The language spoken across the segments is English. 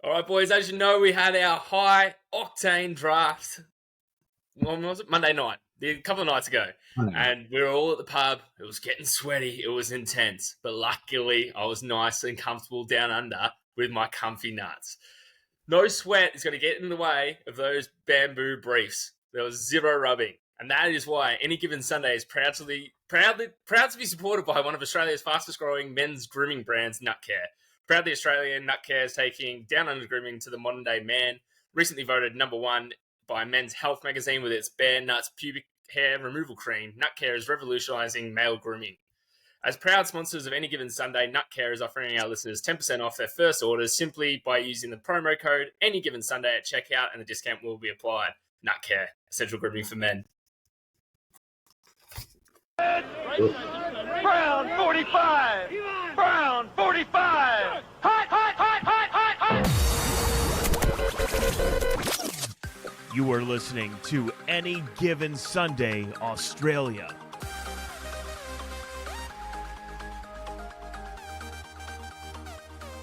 All right, boys, as you know, we had our high-octane draft. When was it? Monday night, a couple of nights ago. And we were all at the pub. It was getting sweaty. It was intense. But luckily, I was nice and comfortable down under with my comfy nuts. No sweat is going to get in the way of those bamboo briefs. There was zero rubbing. And that is why Any Given Sunday is proud to be supported by one of Australia's fastest-growing men's grooming brands, Nutcare. Proudly Australian, Nutcare is taking down under grooming to the modern-day man. Recently voted #1 by Men's Health magazine with its Bare Nuts pubic hair removal cream. Nutcare is revolutionising male grooming. As proud sponsors of Any Given Sunday, Nutcare is offering our listeners 10% off their first orders simply by using the promo code Any Given Sunday at checkout, and the discount will be applied. Nutcare, essential grooming for men. Brown 45! Brown 45! Hot, hot, hot, hot, hot, hot! You are listening to Any Given Sunday, Australia.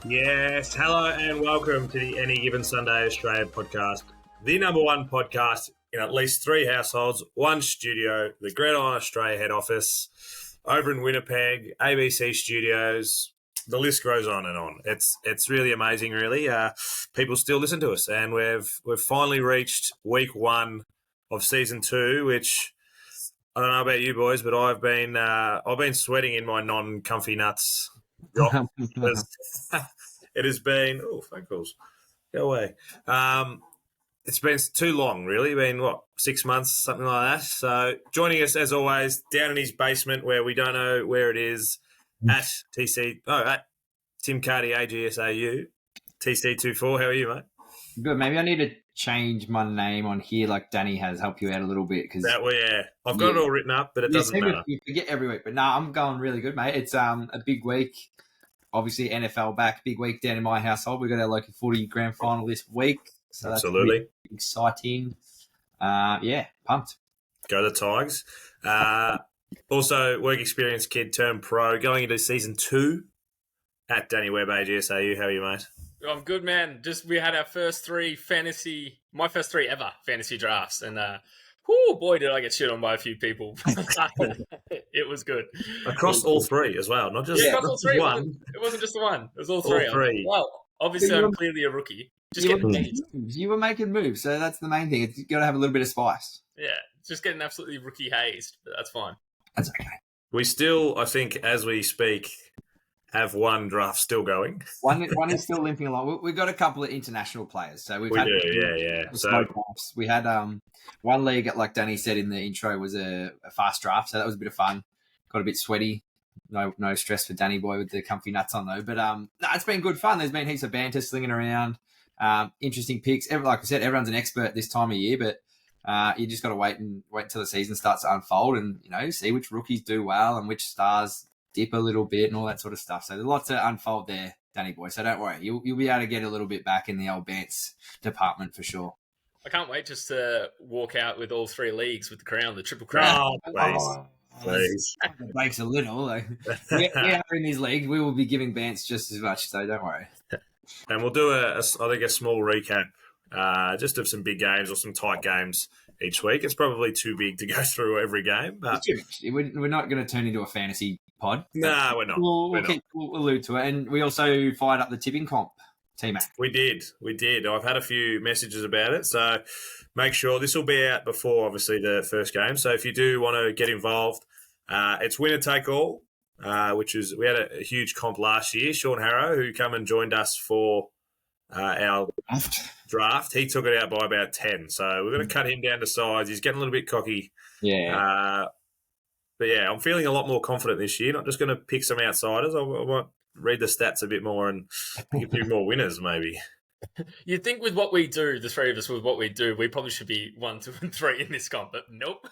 Yes, hello and welcome to the Any Given Sunday Australia podcast, the #1 podcast in at least 3 households, 1 studio, the Great Island Australia head office, over in Winnipeg, ABC Studios. The list goes on and on. It's really amazing, really. People still listen to us, and we've finally reached week 1 of season 2, which I don't know about you boys, but I've been sweating in my non-comfy nuts. It has been phone calls. Go away. It's been too long, really. Been, 6 months, something like that. So joining us, as always, down in his basement where we don't know where it is, at Tim Cardy, AGSAU, TC24. How are you, mate? Good. Maybe I need to change my name on here like Danny has, help you out a little bit. I've got it all written up, but it doesn't matter. You forget every week. But no, I'm going really good, mate. It's a big week. Obviously, NFL back. Big week down in my household. We've got our local footy grand final this week. So absolutely. That's exciting. Pumped. Go the Tigers. Also, work experience kid turned pro, going into season 2 at Danny Webb, AGSAU. How are you, mate? I'm good, man. We had our first 3 my first 3 ever fantasy drafts. And, boy, did I get shit on by a few people. It was good. Across all 3 as well, not just all 3. one. It wasn't just the one. It was all 3. All 3. Well, obviously, I'm clearly a rookie. You were making moves, so that's the main thing. It's got to have a little bit of spice. Yeah, just getting absolutely rookie hazed, but that's fine. That's okay. We still, I think, as we speak, have 1 draft still going. One is still limping along. We've got a couple of international players, so we we had one league, like Danny said in the intro, was a fast draft, so that was a bit of fun. Got a bit sweaty. No stress for Danny boy with the comfy nuts on though. But it's been good fun. There's been heaps of banter slinging around. Interesting picks. Like I said, everyone's an expert this time of year, but you just got to wait until the season starts to unfold and see which rookies do well and which stars dip a little bit and all that sort of stuff. So there's lots to unfold there, Danny boy. So don't worry, you'll be able to get a little bit back in the old Bants department for sure. I can't wait just to walk out with all 3 leagues with the crown, the triple crown. Please. It breaks a little. We are in these leagues. We will be giving Bants just as much, so don't worry. And we'll do a small recap just of some big games or some tight games each week. It's probably too big to go through every game. But we're not going to turn into a fantasy pod. No, we're not. We'll allude to it. And we also fired up the tipping comp, Tmac. We did. I've had a few messages about it, so make sure this will be out before, obviously, the first game. So if you do want to get involved, it's winner take all, we had a huge comp last year. Sean Harrow, who come and joined us for our draft, he took it out by about 10. So we're going to cut him down to size. He's getting a little bit cocky. Yeah. But yeah, I'm feeling a lot more confident this year. Not just going to pick some outsiders. I might read the stats a bit more and pick a few more winners, maybe. You'd think with what we do, the 3 of us, with what we do, we probably should be 1, 2, and 3 in this comp, but nope.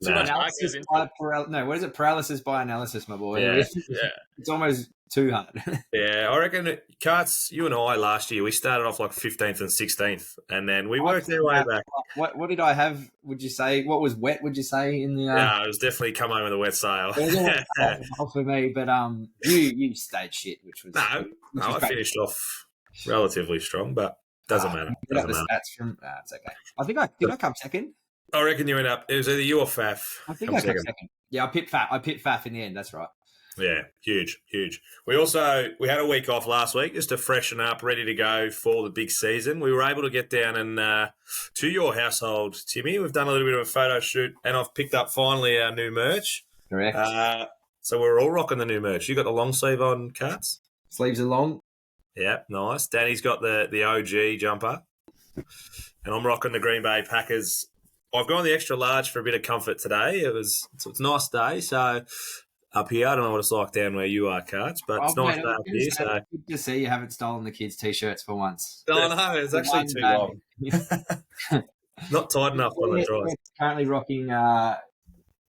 Too much markers in. What is it? Paralysis by analysis, my boy. Yeah. It's almost too hard. Yeah, I reckon, Carts, you and I last year, we started off like 15th and 16th, and then we worked our way back. What did I have, would you say? What was wet, would you say? In the? No, it was definitely come home with a wet sail. It was all for me, but you stayed shit, which was... No, I finished off relatively strong, but doesn't matter. Doesn't matter. Stats from, it's okay. I think I come second. I reckon you end up. It was either you or Faf. I think I come second. Yeah, I picked Faf in the end. That's right. Yeah, huge. We had a week off last week just to freshen up, ready to go for the big season. We were able to get down and to your household, Timmy. We've done a little bit of a photo shoot, and I've picked up finally our new merch. Correct. So we're all rocking the new merch. You got the long sleeve on, Carts? Sleeves are long. Yeah, nice. Danny's got the OG jumper, and I'm rocking the Green Bay Packers. I've gone the extra large for a bit of comfort today. It's a nice day, so up here, I don't know what it's like down where you are, Carts, but it's nice day up here. So good to see you haven't stolen the kids' t-shirts for once. Oh no, it's actually too long. Not tight enough on the drive. Currently rocking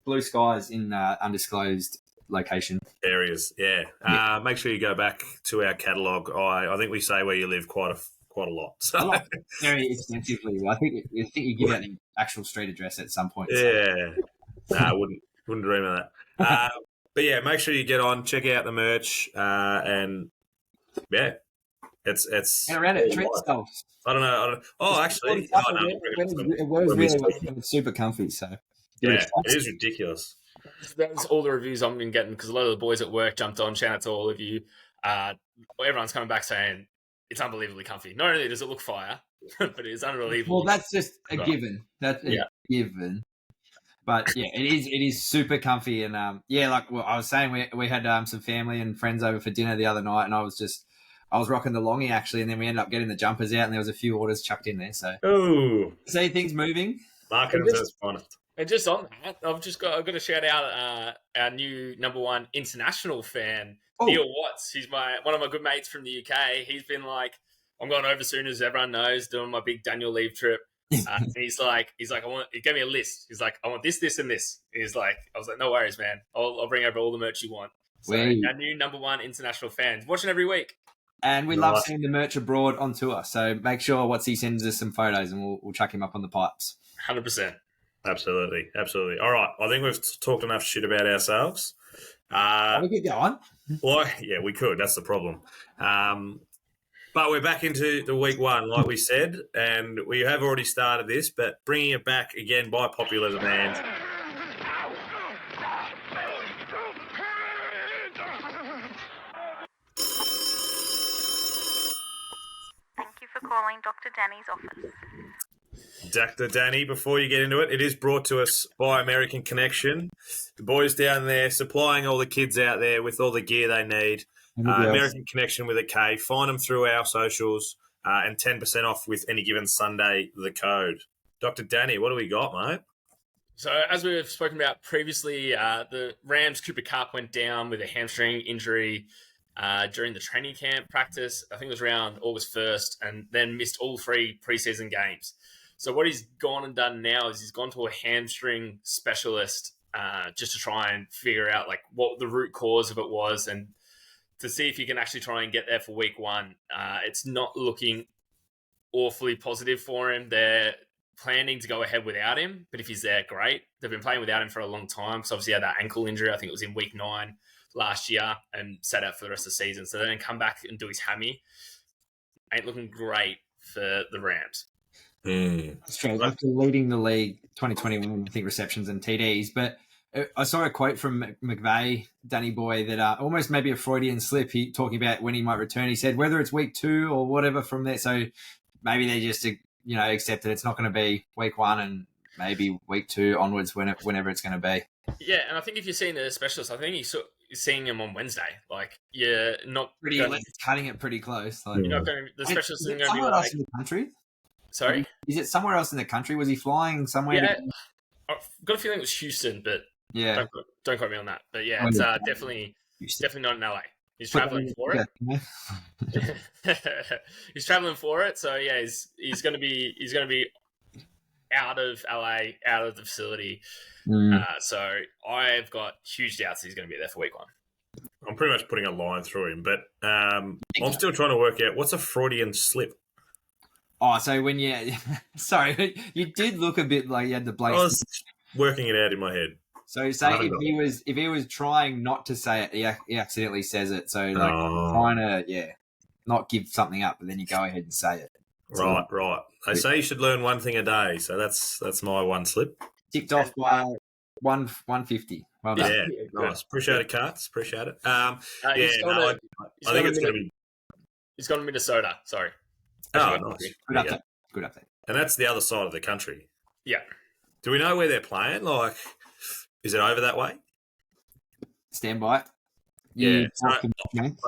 blue skies in undisclosed location areas. Yeah. Make sure you go back to our catalogue. I think we say where you live quite a lot. So. Very extensively. I think you give out the actual street address at some point. Yeah. No, I wouldn't dream of that. But yeah, make sure you get on, check out the merch, and yeah, it's get around it. Treat yourself. I don't know. Oh, actually, it was really super comfy. So yeah, it is ridiculous. That's all the reviews I've been getting because a lot of the boys at work jumped on. Shout out to all of you. Everyone's coming back saying it's unbelievably comfy. Not only does it look fire, but it is unbelievable. Well, that's just a given. That's a given. But yeah, it is super comfy, and like I was saying, we had some family and friends over for dinner the other night, and I was rocking the longie actually, and then we ended up getting the jumpers out, and there was a few orders chucked in there. So, see things moving. Marketing's honest. And just on that, I've got to shout out our new number one international fan, Neil Watts. He's one of my good mates from the UK. He's been like, I'm going over soon, as everyone knows, doing my big Daniel leave trip. And he's like, he gave me a list. He's like, I want this, this, and this. He's like, I was like, no worries, man. I'll bring over all the merch you want. So our new number one international fans, watching every week. And we love seeing the merch abroad on tour. So make sure Watsy sends us some photos, and we'll chuck him up on the pipes. 100%. Absolutely. All right. I think we've talked enough shit about ourselves. We could go on. Well, yeah, we could. That's the problem. But we're back into the week one, like we said, and we have already started this, but bringing it back again by popular demand. Thank you for calling Dr. Danny's office. Dr. Danny, before you get into it, it is brought to us by American Connection. The boys down there supplying all the kids out there with all the gear they need. American Connection with a K. Find them through our socials and 10% off with any given Sunday, the code. Dr. Danny, what do we got, mate? So as we've spoken about previously, the Rams' Cooper Kupp went down with a hamstring injury during the training camp practice. I think it was around August 1st, and then missed all 3 preseason games. So what he's gone and done now is he's gone to a hamstring specialist just to try and figure out like what the root cause of it was, and to see if he can actually try and get there for week one. It's not looking awfully positive for him. They're planning to go ahead without him, but if he's there, great. They've been playing without him for a long time, because obviously he had that ankle injury. I think it was in week 9 last year, and sat out for the rest of the season. So then come back and do his hammy. Ain't looking great for the Rams. That's true. After leading the league 2021, I think, receptions and TDs, but I saw a quote from McVay, Danny Boy, that almost maybe a Freudian slip. He talking about when he might return. He said whether it's week 2 or whatever from there. So maybe they just accept that it's not going to be week 1 and maybe week 2 onwards whenever it's going to be. Yeah, and I think if you're seeing the specialist, I think you're seeing him on Wednesday. Like you're not cutting it pretty close. Like, you're not going. The specialist isn't going to be somewhere like else in the country. Sorry, is it somewhere else in the country? Was he flying somewhere? Yeah, I've got a feeling it was Houston, but yeah, don't quote me on that. But yeah, it's definitely not in LA. He's traveling for it. He's traveling for it. So yeah, he's going to be out of LA, out of the facility. So I've got huge doubts he's going to be there for week 1. I'm pretty much putting a line through him, but I'm still trying to work out what's a Freudian slip. Oh, so when sorry, you did look a bit like you had the blank. I was working it out in my head. So say if he was trying not to say it, he accidentally says it. So like trying to not give something up, but then you go ahead and say it. Right. They say you should learn one thing a day, so that's my one slip. Ticked off by 150. Well done. Yeah, nice. Appreciate it, Carts. Appreciate it. I think it's going to be. He's gone to Minnesota. Sorry. Oh, nice. Good update. And that's the other side of the country. Yeah. Do we know where they're playing? Like, is it over that way? Stand by. Yeah. I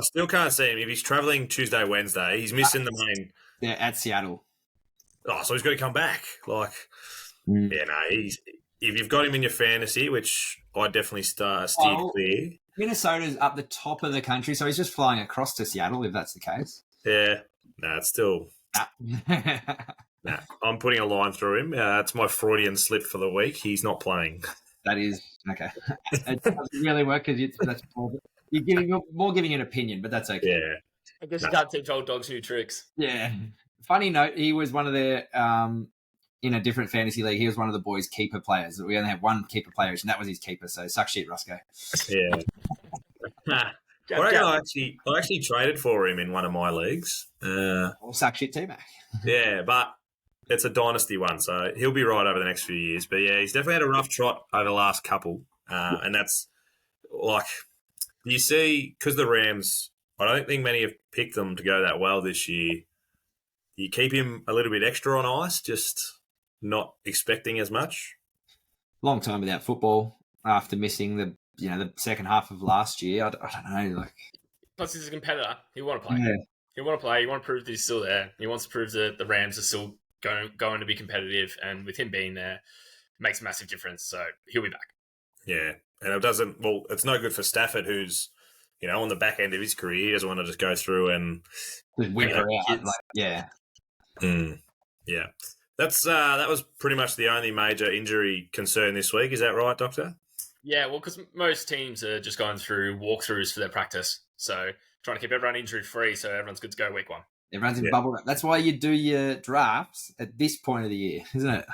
still can't see him. If he's travelling Tuesday, Wednesday, he's missing the main. They're at Seattle. Oh, so he's got to come back. Like, yeah, no, if you've got him in your fantasy, which I definitely steered clear. Minnesota's up the top of the country, so he's just flying across to Seattle, if that's the case. Yeah. No, it's still... Nah, I'm putting a line through him. It's my Freudian slip for the week. He's not playing. That is... Okay. It doesn't really work because you're more giving an opinion, but that's okay. Yeah. I guess you can't teach old dogs new tricks. Yeah. Funny note, he was one of the... in a different fantasy league, he was one of the boys' keeper players. We only have one keeper player, and that was his keeper, so suck shit, Roscoe. Yeah. I actually traded for him in one of my leagues. Or suck shit too, mate. Yeah, but it's a dynasty one, so he'll be right over the next few years. But yeah, he's definitely had a rough trot over the last couple. And that's like, you see, because the Rams, I don't think many have picked them to go that well this year. You keep him a little bit extra on ice, just not expecting as much. Long time without football after missing the second half of last year. I don't know. Plus, he's a competitor. He want to play. Yeah. He want to play. He want to prove that he's still there. He wants to prove that the Rams are still going to be competitive. And with him being there, it makes a massive difference. So he'll be back. Yeah, and it doesn't. Well, it's no good for Stafford, who's on the back end of his career. He doesn't want to just go through and whimper out. Yeah. Yeah. That was pretty much the only major injury concern this week. Is that right, Doctor? Yeah, well, because most teams are just going through walkthroughs for their practice. So trying to keep everyone injury-free so everyone's good to go week one. Everyone's in bubble wrap. That's why you do your drafts at this point of the year, isn't it?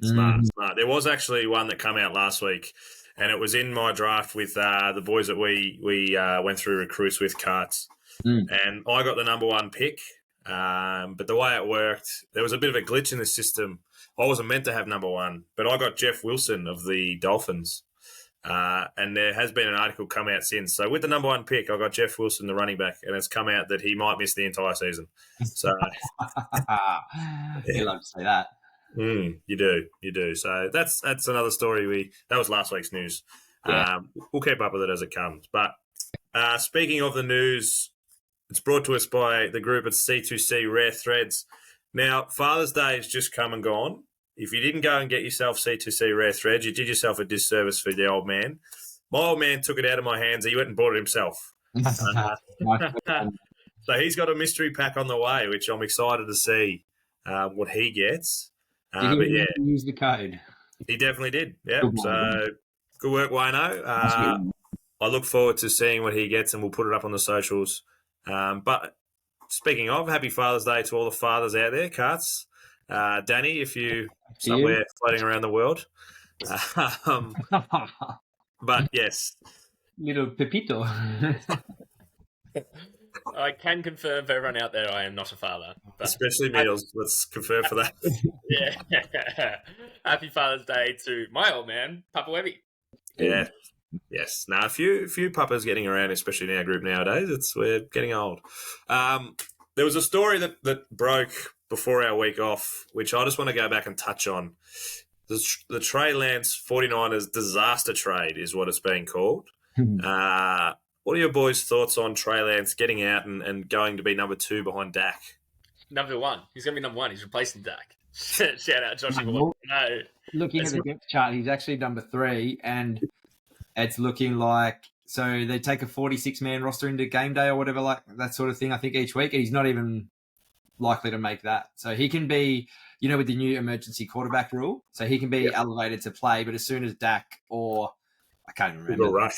Smart. There was actually one that came out last week, and it was in my draft with the boys that we went through recruits with, Carts. And I got the number one pick. But the way it worked, there was a bit of a glitch in the system. I wasn't meant to have number one, but I got Jeff Wilson of the Dolphins. And there has been an article come out since. So with the number one pick, I got Jeff Wilson, the running back, and it's come out that he might miss the entire season. So you love to say that. You do. So that's another story. That was last week's news. Yeah. We'll keep up with it as it comes. But speaking of the news, it's brought to us by the group at C2C Rare Threads. Now, Father's Day has just come and gone. If you didn't go and get yourself C2C Rare Threads, you did yourself a disservice for the old man. My old man took it out of my hands. He went and bought it himself. So he's got a mystery pack on the way, which I'm excited to see what he gets. Did he use the code? He definitely did. Yeah. So good work, Wayno. I look forward to seeing what he gets, and we'll put it up on the socials. But speaking of, happy Father's Day to all the fathers out there, Carts. Danny, if you somewhere floating around the world. But yes. Little Pepito. I can confirm for everyone out there I am not a father. Especially Meals. Let's confirm for that. Yeah. Happy Father's Day to my old man, Papa Webby. Yeah. Yes. Now, a few papas getting around, especially in our group nowadays. We're getting old. There was a story that broke before our week off, which I just want to go back and touch on. The Trey Lance 49ers disaster trade is what it's being called. What are your boys' thoughts on Trey Lance getting out and going to be number 2 behind Dak? Number 1. He's going to be number 1. He's replacing Dak. Shout out Josh Gordon. No. Looking at the depth chart, he's actually number 3, and it's looking like, so they take a 46-man roster into game day or whatever, like that sort of thing, I think, each week, and he's not even likely to make that. So he can be, with the new emergency quarterback rule, so he can be elevated to play, but as soon as Dak or, I can't even remember.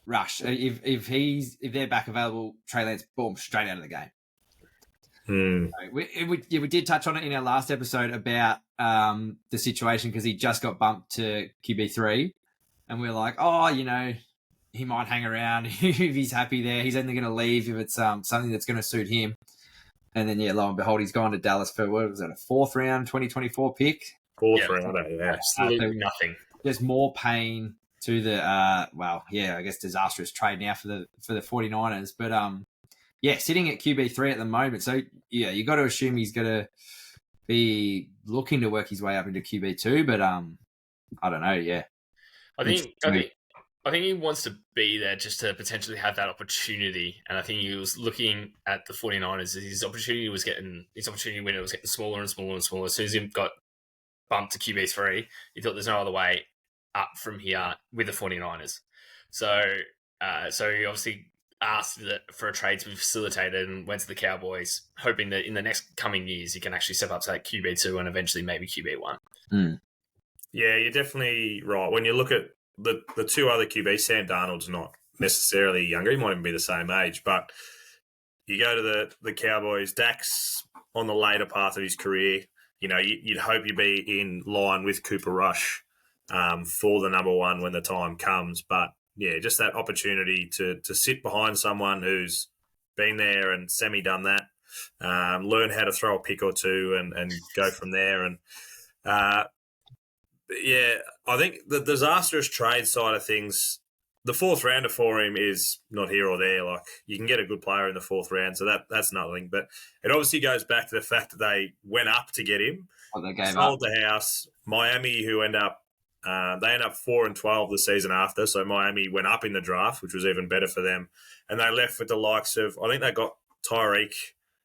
Rush. If they're back available, Trey Lance, boom, straight out of the game. So we did touch on it in our last episode about the situation because he just got bumped to QB3, and we're like, he might hang around if he's happy there. He's only going to leave if it's something that's going to suit him. And then, lo and behold, he's gone to Dallas for, what was that, a 4th round 2024 pick? Fourth rounder, yeah. Absolutely nothing. There's more pain to the, I guess disastrous trade now for the 49ers. But, sitting at QB3 at the moment. So, you got to assume he's going to be looking to work his way up into QB2. But, I don't know, yeah. I think he wants to be there just to potentially have that opportunity. And I think he was looking at the 49ers. His opportunity window was getting smaller and smaller and smaller. As soon as he got bumped to QB3, he thought there's no other way up from here with the 49ers. So he obviously asked for a trade to be facilitated and went to the Cowboys, hoping that in the next coming years he can actually step up to that QB2 and eventually maybe QB1. Yeah, you're definitely right. When you look at the two other QBs, Sam Darnold's not necessarily younger. He might even be the same age. But you go to the Cowboys, Dak's on the later part of his career. You'd hope you'd be in line with Cooper Rush for the number one when the time comes. But, just that opportunity to sit behind someone who's been there and semi-done that, learn how to throw a pick or two and go from there. And, I think the disastrous trade side of things, the 4th rounder for him is not here or there. Like, you can get a good player in the 4th round, so that's nothing. But it obviously goes back to the fact that they went up to get him, sold the house. Miami, who end up 4-12 the season after, so Miami went up in the draft, which was even better for them. And they left with the likes of, I think they got Tyreek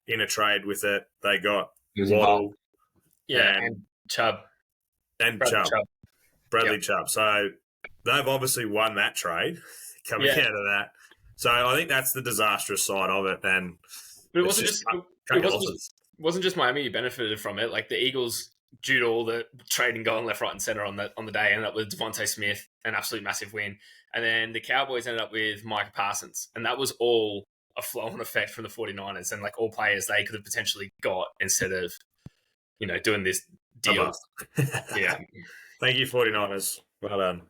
in a trade with it. They got Waddle, and Chubb. Bradley Chubb. So they've obviously won that trade coming out of that. So I think that's the disastrous side of it. And but it wasn't just Miami who benefited from it. Like the Eagles, due to all the trading going left, right, and center on the day, ended up with Devontae Smith, an absolute massive win. And then the Cowboys ended up with Micah Parsons, and that was all a flow-on effect from the 49ers and all players they could have potentially got instead of doing this deal. Yeah. Thank you, 49ers. Well done.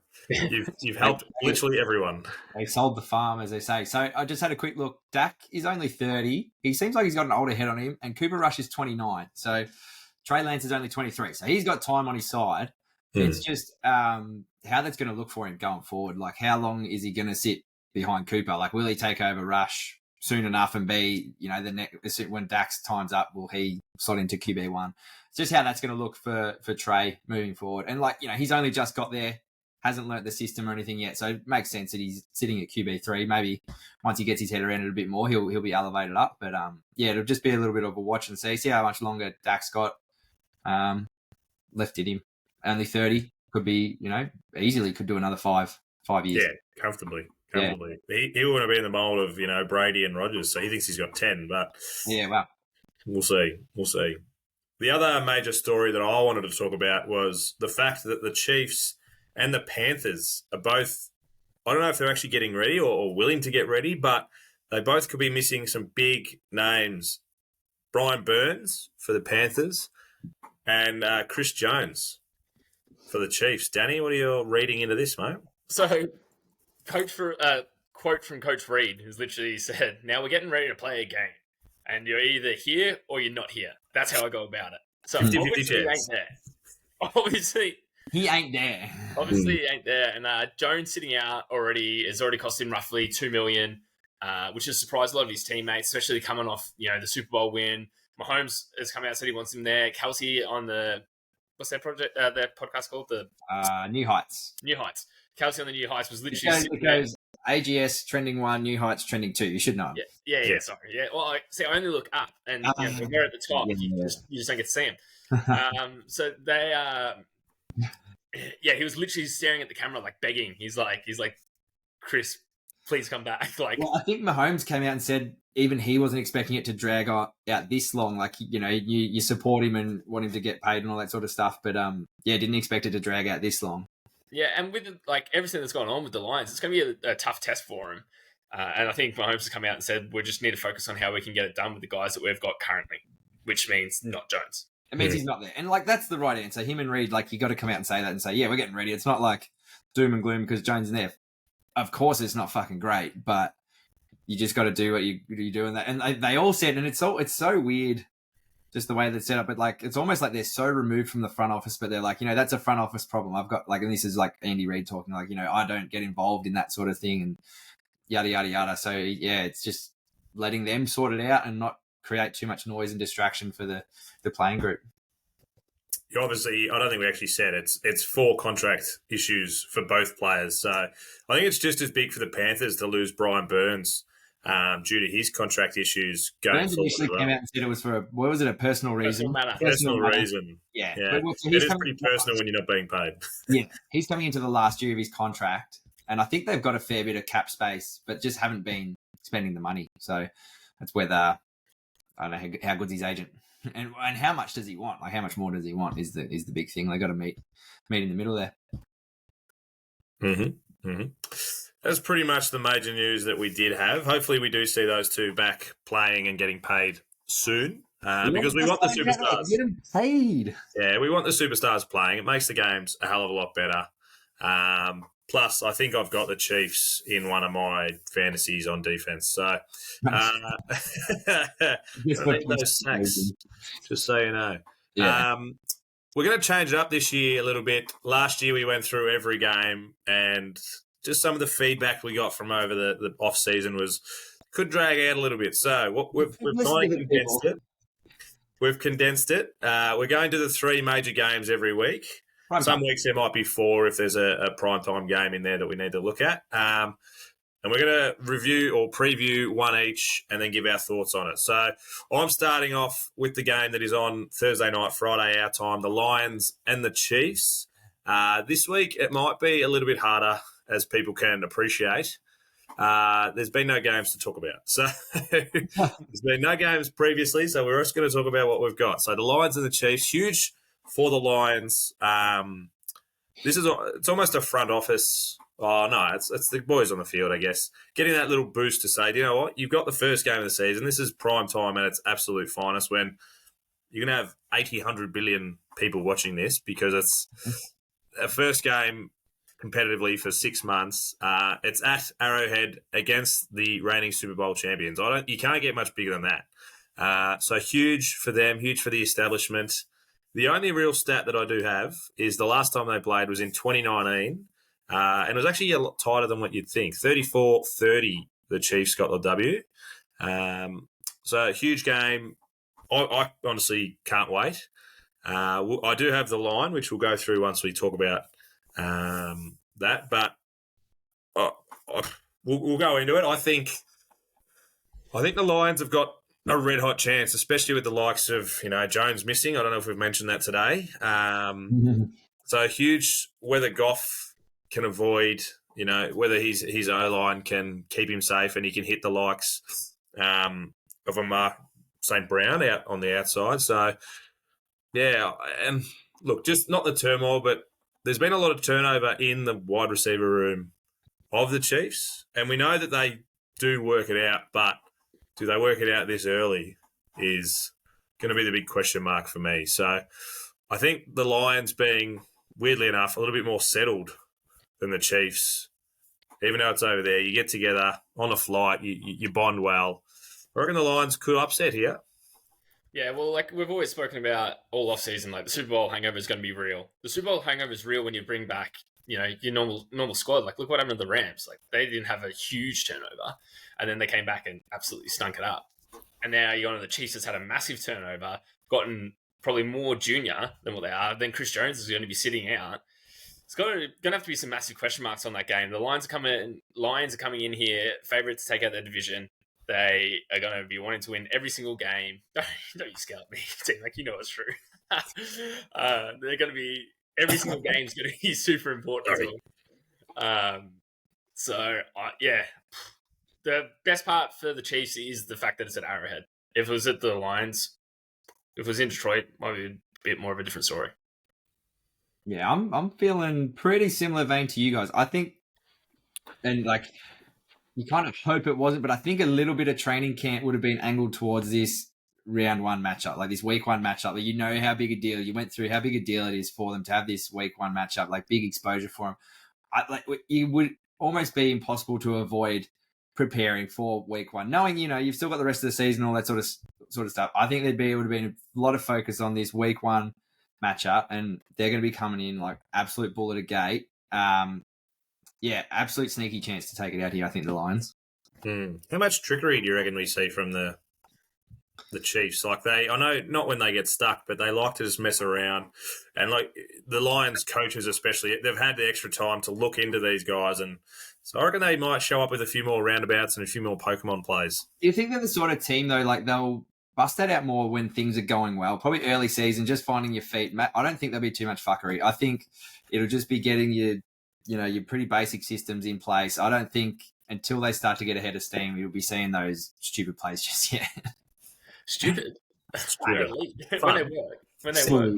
You've helped literally everyone. They sold the farm, as they say. So I just had a quick look. Dak is only 30. He seems like he's got an older head on him, and Cooper Rush is 29. So Trey Lance is only 23. So he's got time on his side. It's just how that's going to look for him going forward. Like, how long is he going to sit behind Cooper? Like, will he take over Rush soon enough and be, when Dak's time's up, will he slot into QB1? It's just how that's going to look for Trey moving forward. And he's only just got there, hasn't learnt the system or anything yet. So it makes sense that he's sitting at QB3. Maybe once he gets his head around it a bit more, he'll be elevated up. But it'll just be a little bit of a watch and see how much longer Dak's got left in him. Only 30, could be, easily could do another five years. Yeah, comfortably. Yeah. He want to be in the mold of, Brady and Rodgers, so he thinks he's got 10, but we'll see. The other major story that I wanted to talk about was the fact that the Chiefs and the Panthers are both, I don't know if they're actually getting ready or willing to get ready, but they both could be missing some big names. Brian Burns for the Panthers and Chris Jones for the Chiefs. Danny, what are you reading into this, mate? So, quote from Coach Reid, who's literally said, "Now we're getting ready to play a game, and you're either here or you're not here. That's how I go about it." So obviously he ain't there. Obviously he ain't there. And Jones sitting out has already cost him roughly $2 million, which has surprised a lot of his teammates, especially coming off the Super Bowl win. Mahomes has come out and said he wants him there. Kelsey on the what's that project? Their podcast called the New Heights. Kelsey on the New Heights was literally it goes AGS trending 1, New Heights trending 2. You should know. Yeah. Sorry. Yeah. Well, I only look up, and we're at the top. You just don't get to see him. So they, he was literally staring at the camera, begging. He's like, Chris, please come back. Well, I think Mahomes came out and said even he wasn't expecting it to drag out this long. You support him and want him to get paid and all that sort of stuff, but didn't expect it to drag out this long. Yeah, and with everything that's going on with the Lions, it's going to be a tough test for him. And I think Mahomes has come out and said, we just need to focus on how we can get it done with the guys that we've got currently, which means not Jones. It means he's not there. And that's the right answer. Him and Reid, you got to come out and say that and say, yeah, we're getting ready. It's not like doom and gloom because Jones is there. of course it's not fucking great, but you just got to do what you're doing. That, and they all said, and it's so weird, just the way they're set up. But like, it's almost like they're so removed from the front office, but they're like, that's a front office problem. I've got like, and this is like Andy Reid talking, like, I don't get involved in that sort of thing, and yada yada yada. So yeah, it's just letting them sort it out and not create too much noise and distraction for the playing group. Obviously, I don't think we actually said it's 4 contract issues for both players. So I think it's just as big for the Panthers to lose Brian Burns due to his contract issues going Burns forward. initially came out and said it was for a personal reason. Personal reason. Yeah. It is pretty personal when you're not being paid. Yeah. He's coming into the last year of his contract, and I think they've got a fair bit of cap space, but just haven't been spending the money. So that's whether, I don't know how good's his agent. And how much does he want? Like, how much more does he want is the big thing. They got to meet in the middle there. That's pretty much the major news that we did have. Hopefully, we do see those two back playing and getting paid soon because we want the superstars. Get them paid. Yeah, we want the superstars playing. It makes the games a hell of a lot better. Plus, I think I've got the Chiefs in one of my fantasies on defense. So, those sacks, just so you know. Yeah. We're going to change it up this year a little bit. Last year, we went through every game, and just some of the feedback we got from over the off season could drag out a little bit. So, we've kind of condensed it. We've condensed it. We're going to the 3 major games every week. Some weeks there might be 4 if there's a primetime game in there that we need to look at. And we're going to review or preview one each and then give our thoughts on it. So I'm starting off with the game that is on Thursday night, Friday our time, the Lions and the Chiefs. This week it might be a little bit harder, as people can appreciate. There's been no games to talk about. So there's been no games previously, so we're just going to talk about what we've got. So the Lions and the Chiefs, huge for the Lions. It's almost a front office. Oh, no, it's the boys on the field, I guess. Getting that little boost to say, you know what, you've got the first game of the season. This is prime time at its absolute finest when you're going to have 80, 100 billion people watching this because it's a first game competitively for 6 months. It's at Arrowhead against the reigning Super Bowl champions. You can't get much bigger than that. So huge for them, huge for the establishment. The only real stat that I do have is the last time they played was in 2019, and it was actually a lot tighter than what you'd think. 34-30, the Chiefs got the W. So a huge game. I honestly can't wait. I do have the line, which we'll go through once we talk about that, but we'll go into it. I think the Lions have got a red hot chance, especially with the likes of Jones missing. I don't know if we've mentioned that today. So huge whether Goff can avoid, whether his O-line can keep him safe and he can hit the likes of Amar St. Brown out on the outside. So yeah, and look, just not the turmoil, but there's been a lot of turnover in the wide receiver room of the Chiefs, and we know that they do work it out, but do they work it out this early is going to be the big question mark for me. So I think the Lions being, weirdly enough, a little bit more settled than the Chiefs, even though it's over there, you get together on a flight, you bond well. I reckon the Lions could upset here. Yeah, well, like we've always spoken about all off-season, like the Super Bowl hangover is going to be real. The Super Bowl hangover is real when you bring back, your normal squad. Like, look what happened to the Rams. Like, they didn't have a huge turnover, and then they came back and absolutely stunk it up. And now you're on the Chiefs that's had a massive turnover, gotten probably more junior than what they are. Then Chris Jones is going to be sitting out. It's going to have to be some massive question marks on that game. The Lions are coming in here, favourite to take out their division. They are going to be wanting to win every single game. Don't you scout me, team. Like, it's true. They're going to be, every single game is going to be super important as well. Yeah. The best part for the Chiefs is the fact that it's at Arrowhead. If it was at the Lions, if it was in Detroit, it might be a bit more of a different story. Yeah, I'm feeling pretty similar vein to you guys. I think, and like, you kind of hope it wasn't, but I think a little bit of training camp would have been angled towards this round one matchup, like this week one matchup. Like, how big a deal you went through, how big a deal it is for them to have this week one matchup, like big exposure for them. almost be impossible to avoid preparing for week one, knowing you've still got the rest of the season, all that sort of stuff. I think it would have been a lot of focus on this week one matchup, and they're going to be coming in like absolute bull at a gate. Absolute sneaky chance to take it out here. I think the Lions. How much trickery do you reckon we see from the Chiefs? Like I know not when they get stuck, but they like to just mess around. And like the Lions coaches especially, they've had the extra time to look into these guys, and so I reckon they might show up with a few more roundabouts and a few more Pokemon plays. Do you think they're the sort of team though, like they'll bust that out more when things are going well? Probably early season, just finding your feet. I don't think there'll be too much fuckery. I think it'll just be getting your pretty basic systems in place. I don't think until they start to get ahead of steam, you'll be seeing those stupid plays just yet. Stupid. Yeah. When they work.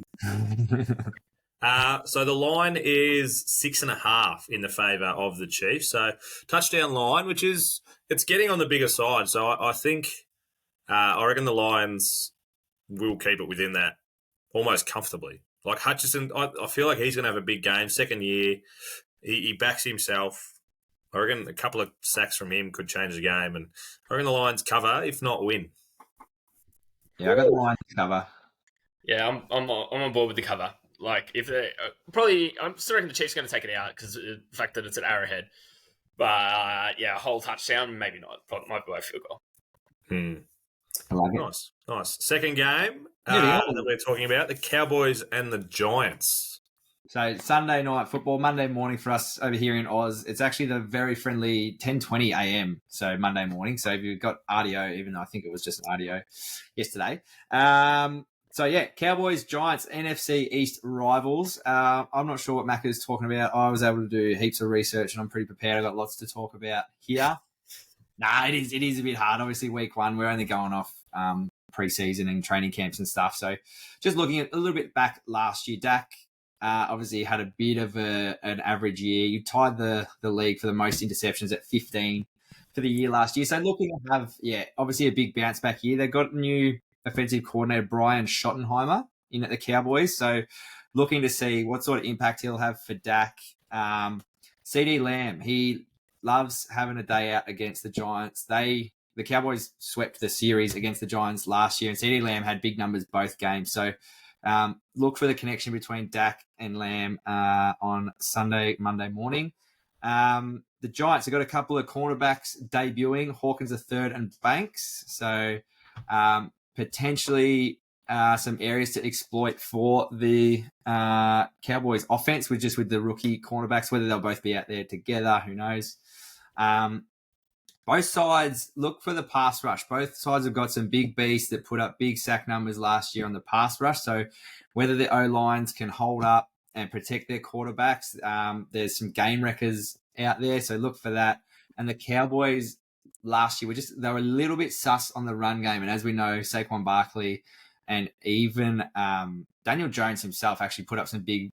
So the line is 6.5 in the favour of the Chiefs. So touchdown line, which is it's getting on the bigger side. So I think I reckon the Lions will keep it within that almost comfortably. Like Hutchison, I feel like he's going to have a big game. Second year, he backs himself. I reckon a couple of sacks from him could change the game, and I reckon the Lions cover, if not win. Yeah, I got the Lions cover. Yeah, I'm on board with the cover. Like if they probably, I'm still reckon the Chiefs are going to take it out because the fact that it's at Arrowhead. But a whole touchdown, maybe not. Probably might be a field goal. I like it. Nice. Second game that we're talking about, the Cowboys and the Giants. So Sunday night football, Monday morning for us over here in Oz. It's actually the very friendly 10:20 a.m. So Monday morning. So if you've got RDO, even though I think it was just an RDO yesterday. Cowboys, Giants, NFC East rivals. I'm not sure what Mac is talking about. I was able to do heaps of research and I'm pretty prepared. I've got lots to talk about here. It is a bit hard. Obviously, week one, we're only going off preseason and training camps and stuff. So just looking at a little bit back last year, Dak obviously had a bit of an average year. You tied the league for the most interceptions at 15 for the year last year. So looking to have, obviously a big bounce back year. They've got new offensive coordinator Brian Schottenheimer in at the Cowboys. So looking to see what sort of impact he'll have for Dak. CD Lamb, he loves having a day out against the Giants. The Cowboys swept the series against the Giants last year, and CD Lamb had big numbers both games. So look for the connection between Dak and Lamb on Monday morning. The Giants have got a couple of cornerbacks debuting, Hawkins III and Banks. So potentially some areas to exploit for the Cowboys offense with the rookie cornerbacks, whether they'll both be out there together, who knows. Both sides look for the pass rush. Both sides have got some big beasts that put up big sack numbers last year on the pass rush. So whether the O-lines can hold up and protect their quarterbacks, there's some game wreckers out there. So look for that. And the Cowboys last year they were a little bit sus on the run game. And as we know, Saquon Barkley and even Daniel Jones himself actually put up some big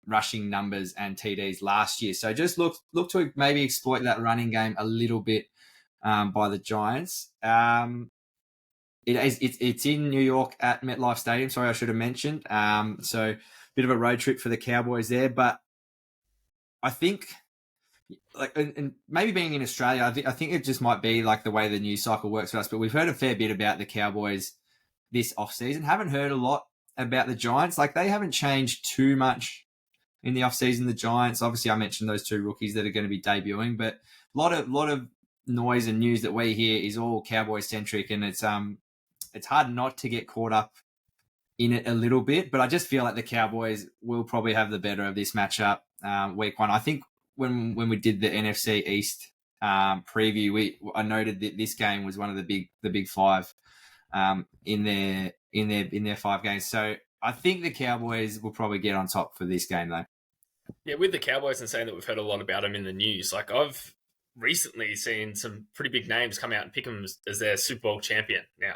rushing numbers and TDs last year. So just look to maybe exploit that running game a little bit by the Giants. It's in New York at MetLife Stadium. Sorry, I should have mentioned. So a bit of a road trip for the Cowboys there. But I think, and maybe being in Australia, I think it just might be like the way the news cycle works for us. But we've heard a fair bit about the Cowboys this offseason. Haven't heard a lot about the Giants. Like they haven't changed too much in the offseason. The Giants, obviously I mentioned those two rookies that are going to be debuting, but a lot of noise and news that we hear is all Cowboys centric, and it's hard not to get caught up in it a little bit. But I just feel like the Cowboys will probably have the better of this matchup week one. I think when we did the NFC East preview, I noted that this game was one of the big five in their 5 games. So I think the Cowboys will probably get on top for this game, though. Yeah, with the Cowboys and saying that we've heard a lot about them in the news, like I've recently seen some pretty big names come out and pick them as their Super Bowl champion now,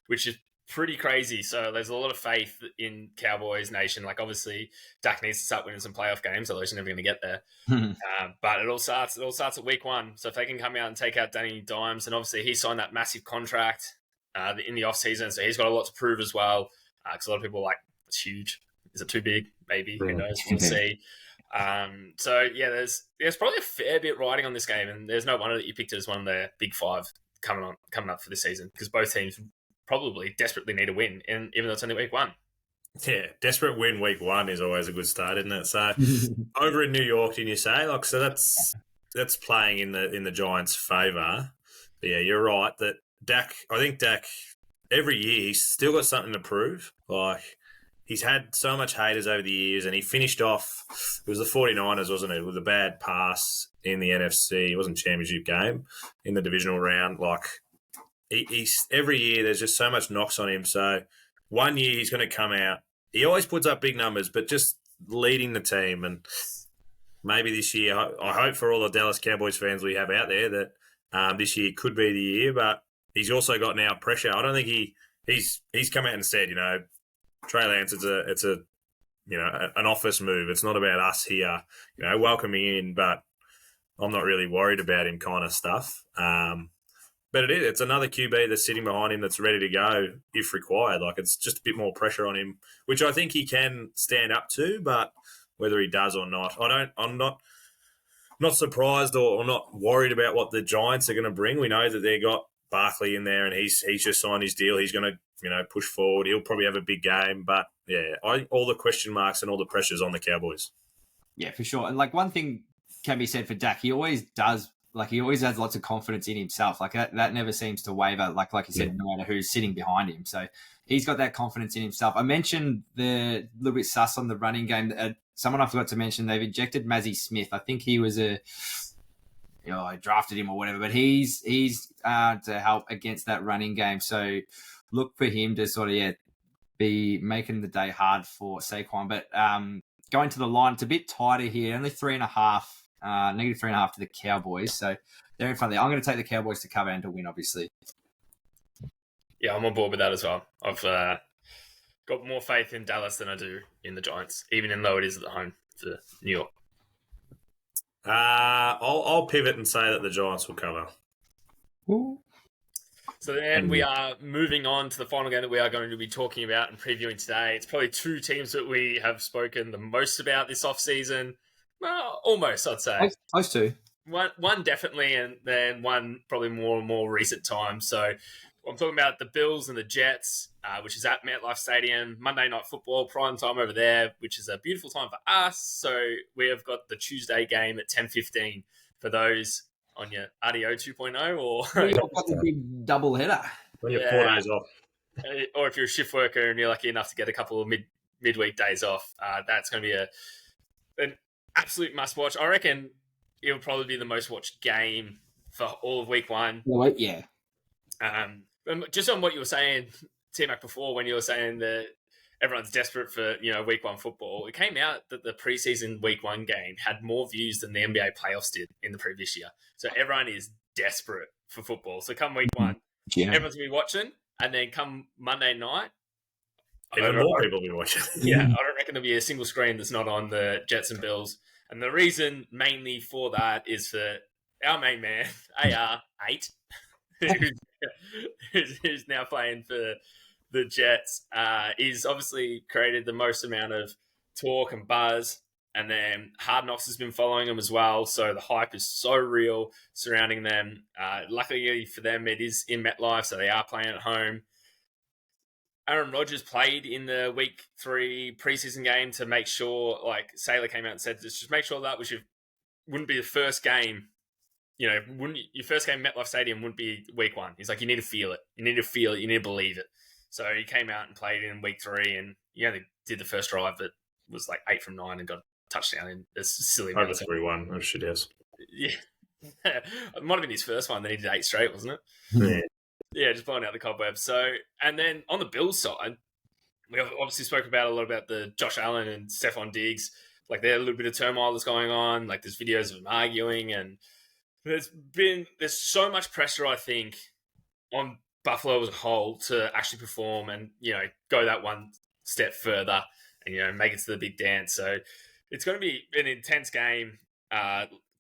which is pretty crazy. So there's a lot of faith in Cowboys Nation. Like obviously Dak needs to start winning some playoff games, otherwise you're never going to get there. But it all starts at week one. So if they can come out and take out Danny Dimes, and obviously he signed that massive contract in the off season, so he's got a lot to prove as well. Because a lot of people are like, it's huge. Is it too big? Maybe. Who knows? We'll see. So yeah, there's probably a fair bit riding on this game, and there's no wonder that you picked it as one of the big five coming up for this season, because both teams probably desperately need a win, and even though it's only week one. Yeah, desperate win week one is always a good start, isn't it? So over in New York, didn't you say? Like, so that's playing in the Giants' favour. But yeah, you're right that I think Dak every year he's still got something to prove. Like, he's had so much haters over the years, and he finished off, it was the 49ers, wasn't it, with a bad pass in the NFC. It wasn't a championship game, in the divisional round. Like, he's every year there's just so much knocks on him. So one year he's going to come out. He always puts up big numbers, but just leading the team. And maybe this year, I hope for all the Dallas Cowboys fans we have out there that this year could be the year. But he's also got now pressure. I don't think he's come out and said, Trey Lance, it's a an office move. It's not about us here, welcoming in, but I'm not really worried about him kind of stuff. But it's another QB that's sitting behind him that's ready to go if required. Like, it's just a bit more pressure on him, which I think he can stand up to, but whether he does or not, I'm not surprised or not worried about what the Giants are going to bring. We know that they've got Barkley in there, and he's just signed his deal. He's going to push forward. He'll probably have a big game, but yeah, all the question marks and all the pressures on the Cowboys. Yeah, for sure. And like, one thing can be said for Dak, he always does. Like, he always has lots of confidence in himself. Like, that never seems to waver. Like you said, no matter who's sitting behind him. So he's got that confidence in himself. I mentioned the little bit sus on the running game. Someone I forgot to mention, they've ejected Mazzy Smith. I think he was I drafted him or whatever, but he's to help against that running game. So look for him to sort of be making the day hard for Saquon. But going to the line, it's a bit tighter here. Only -3.5 to the Cowboys. So they're in front there. I'm going to take the Cowboys to cover and to win, obviously. Yeah, I'm on board with that as well. I've got more faith in Dallas than I do in the Giants, even though it is at home for New York. I'll pivot and say that the Giants will cover. Ooh. So then we are moving on to the final game that we are going to be talking about and previewing today. It's probably two teams that we have spoken the most about this offseason. Well, almost, I'd say. Close to. One definitely, and then one probably more recent time. So I'm talking about the Bills and the Jets, which is at MetLife Stadium, Monday Night Football, prime time over there, which is a beautiful time for us. So we have got the Tuesday game at 10:15 for those on your RDO 2.0 or... You've got the big double header. When you're 4 days off. Or if you're a shift worker and you're lucky enough to get a couple of midweek days off, that's going to be an absolute must-watch. I reckon it'll probably be the most watched game for all of week one. Yeah. Just on what you were saying, Tmac, before, when you were saying that everyone's desperate for week one football, it came out that the preseason week one game had more views than the NBA playoffs did in the previous year. So everyone is desperate for football. So come week one, everyone's going to be watching, and then come Monday night, even more people will be watching. Yeah, I don't reckon there'll be a single screen that's not on the Jets and Bills. And the reason mainly for that is for our main man, AR8, who's now playing for the Jets. He's obviously created the most amount of talk and buzz. And then Hard Knocks has been following him as well. So the hype is so real surrounding them. Luckily for them, it is in MetLife, so they are playing at home. Aaron Rodgers played in the week 3 preseason game to make sure, like Saylor came out and said, just make sure that wouldn't be the first game. Your first game at MetLife Stadium wouldn't be week 1. He's like, you need to feel it. You need to feel it. You need to believe it. So he came out and played in week 3, and he only did the first drive that was like 8 from 9 and got a touchdown. And it's silly. Over 3-1. Oh, shit, yes. Yeah. It might have been his first one. Then he did 8 straight, wasn't it? Yeah. Yeah, just blowing out the cobweb. So, and then on the Bills side, we obviously spoke a lot about the Josh Allen and Stephon Diggs. Like, there's a little bit of turmoil that's going on. Like, there's videos of them arguing, and there's so much pressure, I think, on Buffalo as a whole to actually perform and, go that one step further and, make it to the big dance. So it's going to be an intense game.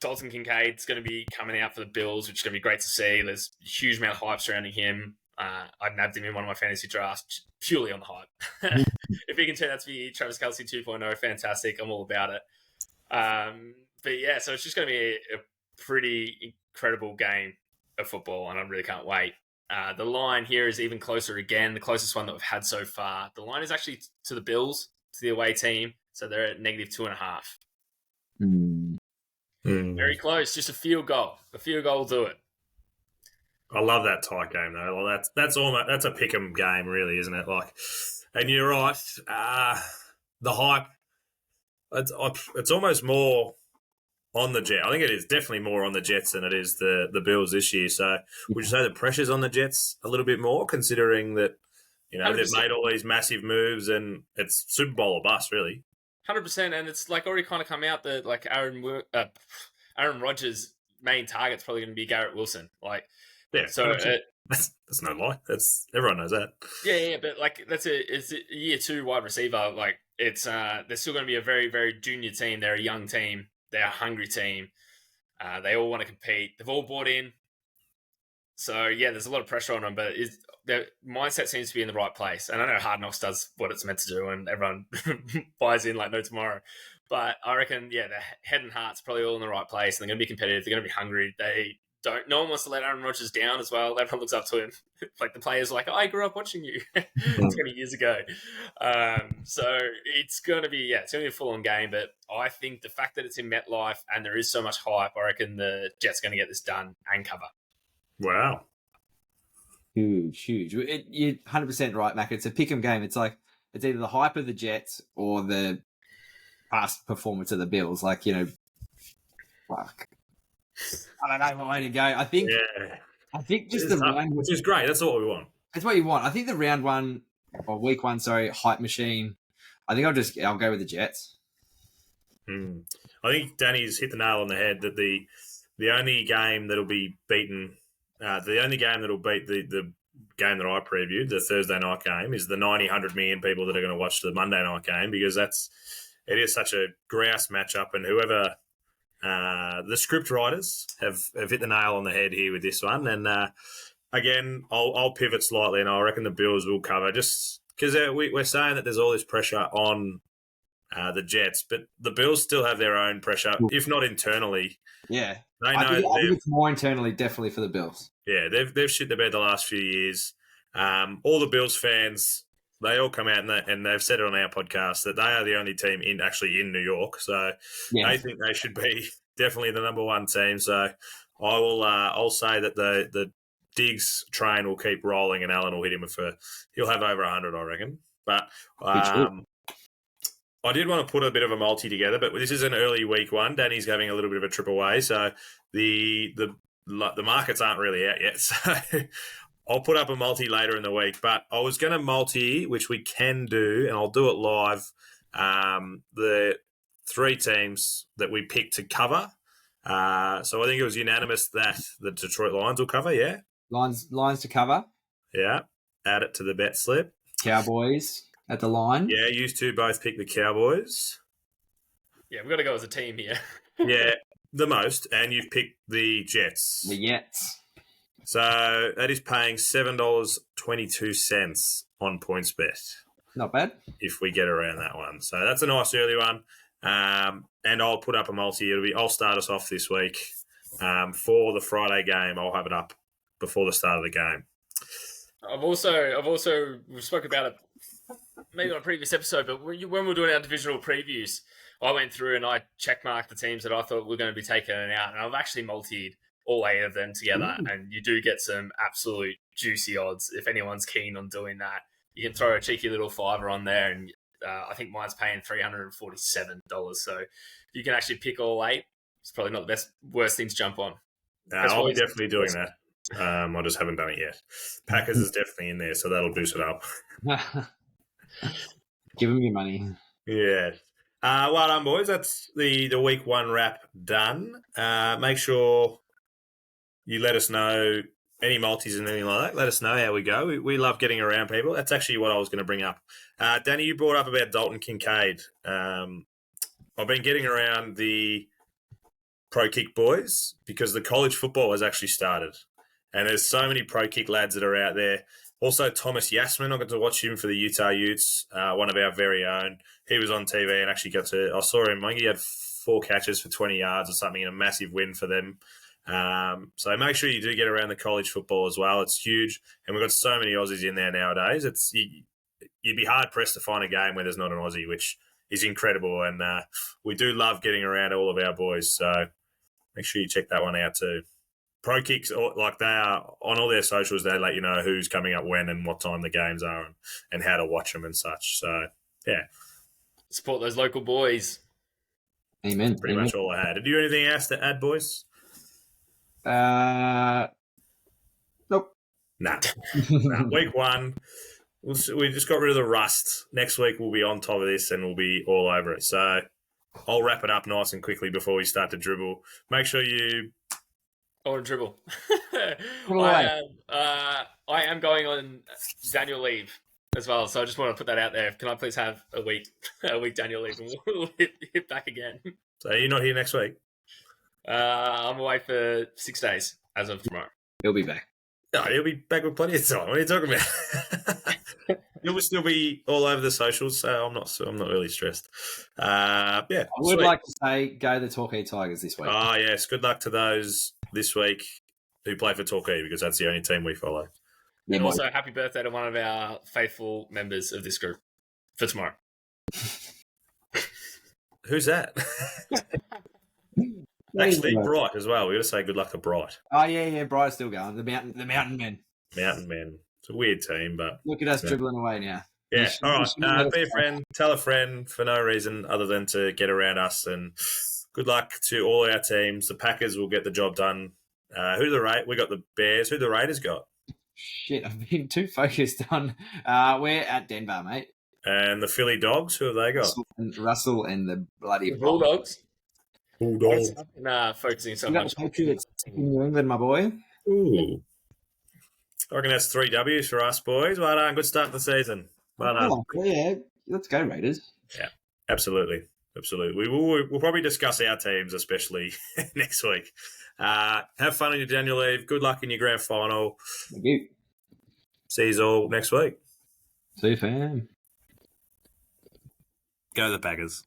Dalton Kincaid's going to be coming out for the Bills, which is going to be great to see. There's a huge amount of hype surrounding him. I nabbed him in one of my fantasy drafts purely on the hype. If he can turn out to be Travis Kelce 2.0, fantastic. I'm all about it. But yeah, so it's just going to be a pretty incredible game of football, and I really can't wait. The line here is even closer again, the closest one that we've had so far. The line is actually to the Bills, to the away team, so they're at -2.5. Very close, just a field goal. A field goal will do it. I love that tight game though. Well, that's a pick'em game, really, isn't it? Like, and you're right. The hype. It's almost more on the Jets. I think it is definitely more on the Jets than it is the Bills this year. So would you say the pressure's on the Jets a little bit more, considering that they've 100%. made all these massive moves and it's Super Bowl or bust, really? 100%, and it's like already kind of come out that like Aaron Rodgers' main target's probably going to be Garrett Wilson. Like, yeah, so that's no lie. Everyone knows that. Yeah, but like it's a year 2 wide receiver. Like it's they're still going to be a very, very junior team. They're a young team. They're a hungry team. They all want to compete. They've all bought in. So yeah, there's a lot of pressure on them, but their mindset seems to be in the right place. And I know Hard Knocks does what it's meant to do, and everyone buys in like no tomorrow. But I reckon, yeah, their head and heart's probably all in the right place. And they're going to be competitive. They're going to be hungry. No one wants to let Aaron Rodgers down as well. Everyone looks up to him. Like the players are like, I grew up watching you 20 years ago. So it's going to be a full-on game. But I think the fact that it's in MetLife and there is so much hype, I reckon the Jets are going to get this done and cover. Wow. Huge. You're 100% right, Mac. It's a pick'em game. It's like, it's either the hype of the Jets or the past performance of the Bills. Like, fuck. I don't know what way to go. I think just the round, which is great. That's what we want. That's what you want. I think the round one or week one, hype machine. I think I'll go with the Jets. I think Danny's hit the nail on the head that the only game that'll be beaten, the only game that'll beat the game that I previewed, the Thursday night game, is the 100 million people that are going to watch the Monday night game, because it is such a grouse matchup, and whoever. The script writers have hit the nail on the head here with this one. And again, I'll pivot slightly, and I reckon the Bills will cover, just because we're saying that there's all this pressure on the Jets, but the Bills still have their own pressure, if not internally. Yeah. They know I think it's more internally, definitely, for the Bills. Yeah, they've shit the bed the last few years. All the Bills fans, they all come out and they've said it on our podcast that they are the only team in New York. So they think they should be definitely the number one team. So I'll say that the Diggs train will keep rolling and Allen will hit him he'll have over 100, I reckon. But I did want to put a bit of a multi together, but this is an early week one. Danny's having a little bit of a trip away, so the markets aren't really out yet. So I'll put up a multi later in the week, but I was going to multi, which we can do, and I'll do it live, the 3 teams that we picked to cover. So I think it was unanimous that the Detroit Lions will cover, yeah? Lions to cover. Yeah. Add it to the bet slip. Cowboys at the line. Yeah, you two both picked the Cowboys. Yeah, we've got to go as a team here. Yeah, the most, and you've picked the Jets. The Jets. So that is paying $7.22 on PointsBet. Not bad. If we get around that one. So that's a nice early one. And I'll put up a multi. I'll start us off this week. For the Friday game, I'll have it up before the start of the game. We spoke about it maybe on a previous episode, but when we were doing our divisional previews, I went through and I checkmarked the teams that I thought were going to be taken out, and I've actually multied all 8 of them together, and you do get some absolute juicy odds if anyone's keen on doing that. You can throw a cheeky little $5 on there, and I think mine's paying $347. So if you can actually pick all 8, it's probably not the worst thing to jump on. No, I'll be definitely doing that. I just haven't done it yet. Packers is definitely in there, so that'll boost it up. Give them your money. Yeah. Well done, boys. That's the week one wrap done. Make sure you let us know any multis and anything like that. Let us know how we go. We love getting around people. That's actually what I was going to bring up. Danny, you brought up about Dalton Kincaid. I've been getting around the Pro Kick boys because the college football has actually started. And there's so many Pro Kick lads that are out there. Also, Thomas Yasmin, I got to watch him for the Utah Utes, one of our very own. He was on TV and actually I saw him, I think he had 4 catches for 20 yards or something, and a massive win for them. So make sure you do get around the college football as well. It's huge, and we've got so many Aussies in there nowadays. You'd be hard-pressed to find a game where there's not an Aussie, which is incredible, and we do love getting around all of our boys, so make sure you check that one out too. Pro Kicks, like they are on all their socials, they let you know who's coming up when and what time the games are and how to watch them and such. So, yeah. Support those local boys. Amen. Pretty much all I had. Did you have anything else to add, boys? Nope. Nah. Week 1, we just got rid of the rust. Next week we'll be on top of this and we'll be all over it. So I'll wrap it up nice and quickly before we start to dribble. Make sure you... I want to dribble. I am going on Daniel leave as well, so I just want to put that out there. Can I please have a week Daniel leave, and we'll hit back again? So you're not here next week? I'm away for 6 days as of tomorrow. He'll be back. No, he'll be back with plenty of time. What are you talking about? He'll still be all over the socials, so I'm not really stressed. Yeah, I would like to say go the Torquay Tigers this week. Oh, yes. Good luck to those this week who play for Torquay, because that's the only team we follow. And also, happy birthday to one of our faithful members of this group for tomorrow. Who's that? Actually, Bright as well. We got to say good luck to Bright. Oh, yeah, Bright's still going. The Mountain Men. Mountain Men. It's a weird team, but... Look at us dribbling away now. Yeah, all right. Be a friend. Tell a friend for no reason other than to get around us. And good luck to all our teams. The Packers will get the job done. We got the Bears. Who the Raiders got? Shit, I've been too focused on... we're at Denver, mate. And the Philly Dogs, who have they got? Russell and the bloody... Bulldogs. Bulldogs. Nah, focusing so You got much. the Patriots in New England, my boy. Ooh. I reckon that's 3 W's for us, boys. Well done. Good start to the season. Well done. Oh, yeah, let's go, Raiders. Yeah, absolutely. We'll probably discuss our teams, especially next week. Have fun on your Daniel leave. Good luck in your grand final. Thank you. See you all next week. See you, fam. Go the Packers.